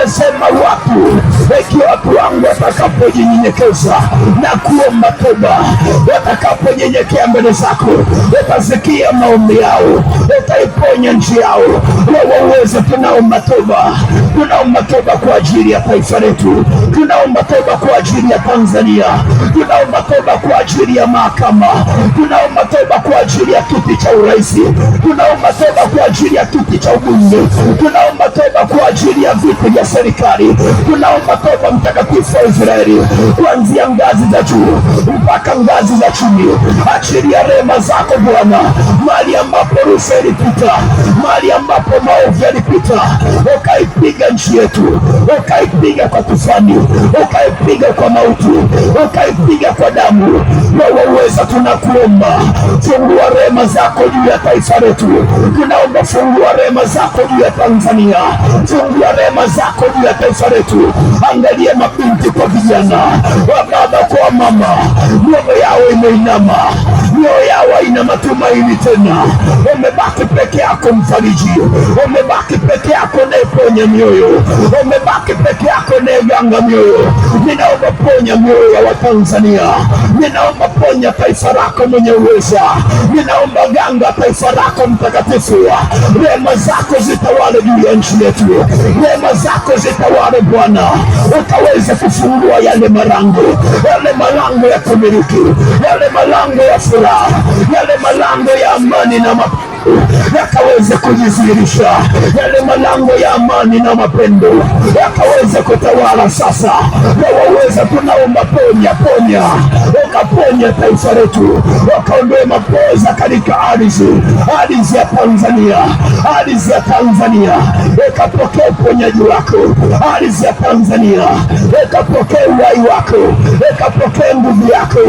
Anasema watu, ikiwa watu wangu watakapojinyenyekeza na kuomba toba, watakaponyenyekea mbele zako, utasikia maombi yao, utaiponya nchi yao. Wewe uweze. Tunaomba toba, tunaomba toba kwa ajili ya taifa letu, tunaomba toba kwa ajili ya Tanzania, tunaomba toba kwa ajili ya mahakama, tunaomba toba kwa ajili ya kiti cha urais, tunaomba toba kwa ajili ya kiti cha ubunge, tunaomba toba kwa ajili ya viti vya serikali, tunaomba toba Mtakatifu wa Israeli, kuanzia ngazi za juu mpaka ngazi za chini. Achilia rehema zako Bwana, mahali ambapo rushwa ilipita, mahali ambapo maovu yalipita, ukaipiga nchi yetu, ukaipiga kwa tufani, ukaipiga kwa mauti, ukaipiga kwa damu. Wewe uweza, tunakuomba fungua rehema zako juu ya taifa letu. Tunaomba fungua rehema zako juu ya Tanzania, fungua rehema zako juu ya taifa letu. Angalia mabinti kwa vijana, wababa kwa mama, mioyo yao imeinama, mioyo yao haina matumaini tena. Umebaki peke yako mfariji, umebaki peke yako unayeponya mioyo, umebaki peke yako unayeganga mioyo. Ninaomba ponya mioyo ya Watanzania, ninaomba ponya taifa lako mwenye uweza, ninaomba ganga taifa lako mtakatifu. Rehema zako zitawale juu ya nchi yetu, rehema zako zitawale Bwana, ukaweze kufungua yale malango ya kumiliki, yale malango ya furaha, yale malango ya amani na yakaweze kujidhihirisha, yale malango ya amani na mapendo yakaweze kutawala sasa. Waweza, tunaomba ponya, ukaponya taifa letu, wakaondoe mapoza katika ardhi ya Tanzania, ardhi ya Tanzania ikapokea uponyaji wako, ardhi ya Tanzania ikapokea uhai wako, ikapokea nguvu yako.